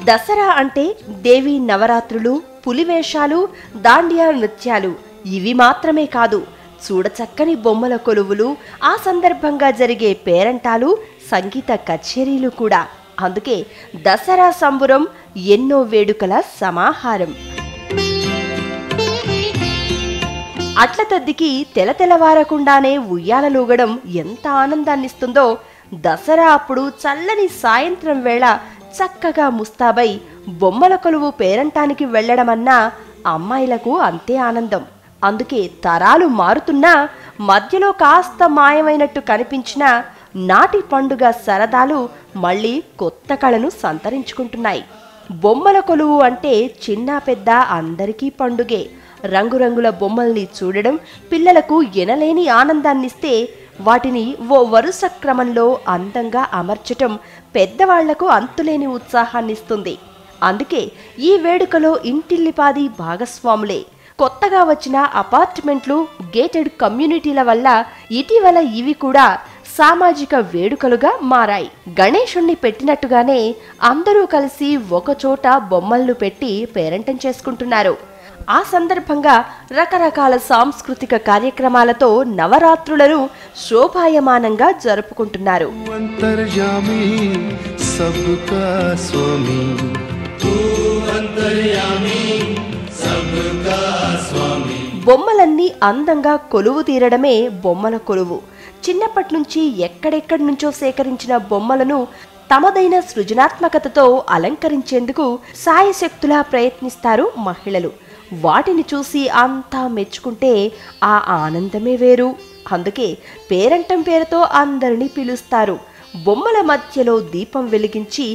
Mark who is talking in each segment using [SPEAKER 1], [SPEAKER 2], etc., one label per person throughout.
[SPEAKER 1] దసరా అంటే దేవి నవరాత్రులు, పులివేషాలు, దాండియా నృత్యాలు ఇవి మాత్రమే కాదు, చూడచక్కని బొమ్మల కొలువులు, ఆ సందర్భంగా జరిగే పేరంటాలు, సంగీత కచేరీలు కూడా. అందుకే దసరా సంబురం ఎన్నో వేడుకల సమాహారం. అట్ల తద్దికి తెలతెలవారకుండానే ఉయ్యాలలూగడం ఎంత ఆనందాన్నిస్తుందో, దసరా అప్పుడు చల్లని సాయంత్రం వేళ చక్కగా ముస్తాబై బొమ్మల కొలువు పేరంటానికి వెళ్లడమన్నా అమ్మాయిలకు అంతే ఆనందం. అందుకే తరాలు మారుతున్నా మధ్యలో కాస్త మాయమైనట్టు కనిపించిన నాటి పండుగ సరదాలు మళ్లీ కొత్త కళను సంతరించుకుంటున్నాయి. బొమ్మల కొలువు అంటే చిన్న పెద్ద అందరికీ పండుగే. రంగురంగుల బొమ్మల్ని చూడడం పిల్లలకు ఎనలేని ఆనందాన్నిస్తే, వాటిని ఓ వరుస క్రమంలో అందంగా అమర్చటం పెద్దవాళ్లకు అంతులేని ఉత్సాహాన్నిస్తుంది. అందుకే ఈ వేడుకలో ఇంటిల్లిపాది భాగస్వాములే. కొత్తగా వచ్చిన అపార్ట్మెంట్లు, గేటెడ్ కమ్యూనిటీల వల్ల ఇటీవల ఇవి కూడా సామాజిక వేడుకలుగా మారాయి. గణేశుణ్ణి పెట్టినట్టుగానే అందరూ కలిసి ఒకచోట బొమ్మలను పెట్టి పేరంటం చేసుకుంటున్నారు. ఆ సందర్భంగా రకరకాల సాంస్కృతిక కార్యక్రమాలతో నవరాత్రులను శోభాయమానంగా జరుపుకుంటున్నారు. బొమ్మలన్నీ అందంగా కొలువు తీరడమే బొమ్మల కొలువు. చిన్నప్పటి నుంచి ఎక్కడెక్కడి నుంచో సేకరించిన బొమ్మలను తమదైన సృజనాత్మకతతో అలంకరించేందుకు సాయశక్తులా ప్రయత్నిస్తారు మహిళలు. వాటిని చూసి అంతా మెచ్చుకుంటే ఆ ఆనందమే వేరు. అందుకే పేరంటం పేరుతో అందరినీ పిలుస్తారు. బొమ్మల మధ్యలో దీపం వెలిగించి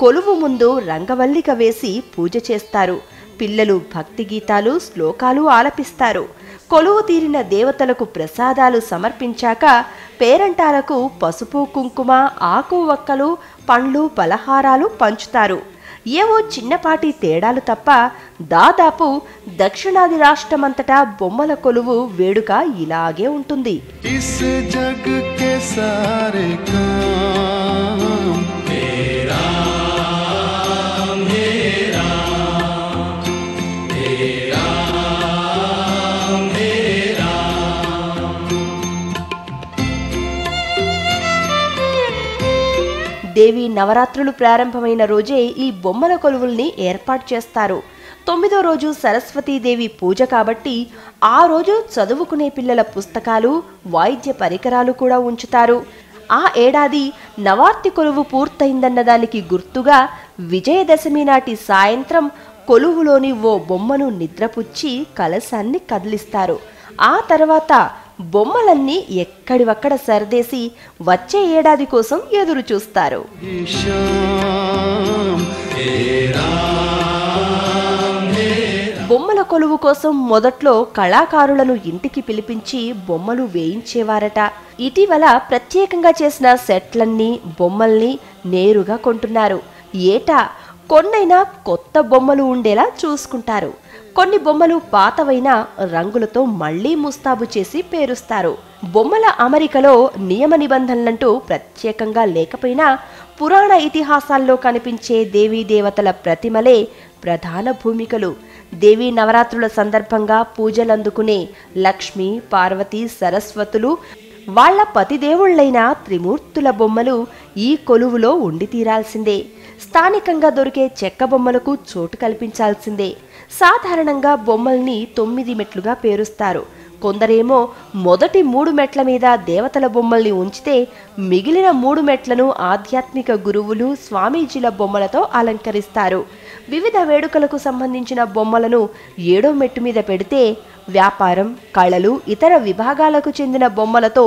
[SPEAKER 1] కొలువు ముందు రంగవల్లిక వేసి పూజ చేస్తారు. పిల్లలు భక్తి గీతాలు, శ్లోకాలు ఆలపిస్తారు. కొలువు తీరిన దేవతలకు ప్రసాదాలు సమర్పించాక పేరంటాలకు పసుపు, కుంకుమ, ఆకు వక్కలు, పండ్లు, పలహారాలు పంచుతారు. ఏవో చిన్నపాటి తేడాలు తప్ప దాదాపు దక్షిణాది రాష్ట్రమంతటా బొమ్మల కొలువు వేడుక ఇలాగే ఉంటుంది. దేవి నవరాత్రులు ప్రారంభమైన రోజే ఈ బొమ్మల కొలువుల్ని ఏర్పాటు చేస్తారు. 9వ రోజు సరస్వతీదేవి పూజ కాబట్టి ఆ రోజు చదువుకునే పిల్లల పుస్తకాలు, వాయిద్య పరికరాలు కూడా ఉంచుతారు. ఆ ఏడాది నవార్తి కొలువు పూర్తయిందన్న దానికి గుర్తుగా విజయదశమి నాటి సాయంత్రం కొలువులోని ఓ బొమ్మను నిద్రపుచ్చి కలశాన్ని కదిలిస్తారు. ఆ తర్వాత బొమ్మలన్నీ ఎక్కడివక్కడ సర్దేసి వచ్చే ఏడాది కోసం ఎదురు చూస్తారు. బొమ్మల కొలువు కోసం మొదట్లో కళాకారులను ఇంటికి పిలిపించి బొమ్మలు వేయించేవారట. ఇటీవల ప్రత్యేకంగా చేసిన సెట్లన్నీ బొమ్మల్ని నేరుగా కొంటున్నారు. ఏటా కొన్నైనా కొత్త బొమ్మలు ఉండేలా చూసుకుంటారు. కొన్ని బొమ్మలు పాతవైన రంగులతో మళ్లీ ముస్తాబు చేసి పేరుస్తారు. బొమ్మల అమరికలో నియమ నిబంధనలంటూ ప్రత్యేకంగా లేకపోయినా పురాణ ఇతిహాసాల్లో కనిపించే దేవీ దేవతల ప్రతిమలే ప్రధాన భూమికలు. దేవీ నవరాత్రుల సందర్భంగా పూజలందుకునే లక్ష్మి, పార్వతి, సరస్వతులు, వాళ్ల పతిదేవుళ్లైన త్రిమూర్తుల బొమ్మలు ఈ కొలువులో ఉండి తీరాల్సిందే. స్థానికంగా దొరికే చెక్క బొమ్మలకు చోటు కల్పించాల్సిందే. సాధారణంగా బొమ్మల్ని 9 మెట్లుగా పేరుస్తారు. కొందరేమో మొదటి 3 మెట్ల మీద దేవతల బొమ్మల్ని ఉంచితే మిగిలిన 3 మెట్లను ఆధ్యాత్మిక గురువులు, స్వామీజీల బొమ్మలతో అలంకరిస్తారు. వివిధ వేడుకలకు సంబంధించిన బొమ్మలను 7వ మెట్టు మీద పెడితే వ్యాపారం, కళలు, ఇతర విభాగాలకు చెందిన బొమ్మలతో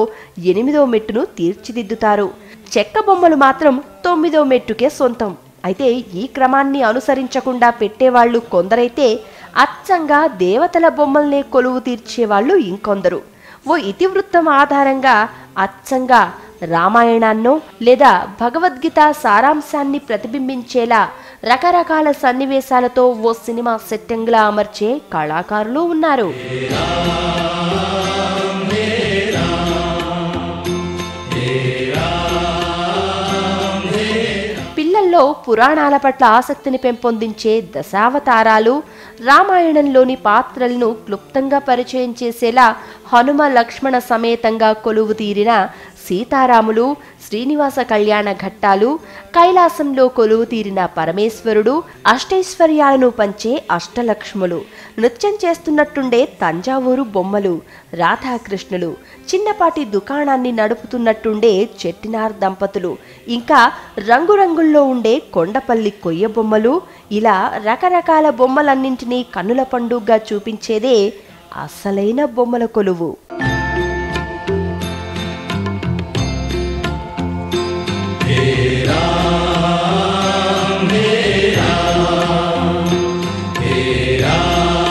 [SPEAKER 1] 8వ మెట్టును తీర్చిదిద్దుతారు. చెక్క బొమ్మలు మాత్రం 9వ మెట్టుకే సొంతం. అయితే ఈ క్రమాన్ని అనుసరించకుండా పెట్టేవాళ్లు కొందరైతే అచ్చంగా దేవతల బొమ్మల్నే కొలువు తీర్చేవాళ్లు ఇంకొందరు. ఓ ఇతివృత్తం ఆధారంగా అచ్చంగా రామాయణాన్నో లేదా భగవద్గీత సారాంశాన్ని ప్రతిబింబించేలా రకరకాల సన్నివేశాలతో ఓ సినిమా సెట్టింగ్లా అమర్చే కళాకారులు ఉన్నారు. పిల్లల్లో పురాణాల పట్ల ఆసక్తిని పెంపొందించే దశావతారాలు, రామాయణంలోని పాత్రలను క్లుప్తంగా పరిచయం చేసేలా హనుమ లక్ష్మణ సమేతంగా కొలువు తీరిన సీతారాములు, శ్రీనివాస కళ్యాణ ఘట్టాలు, కైలాసంలో కొలువు తీరిన పరమేశ్వరుడు, అష్టైశ్వర్యాలను పంచే అష్టలక్ష్ములు, నృత్యం చేస్తున్నట్టుండే తంజావూరు బొమ్మలు, రాధాకృష్ణులు, చిన్నపాటి దుకాణాన్ని నడుపుతున్నట్టుండే చెట్టినార్ దంపతులు, ఇంకా రంగురంగుల్లో ఉండే కొండపల్లి కొయ్య బొమ్మలు, ఇలా రకరకాల బొమ్మలన్నింటినీ కన్నుల పండుగగా చూపించేదే అసలైన బొమ్మల కొలువు.
[SPEAKER 2] Hey Ram, Hey Ram, Hey Ram.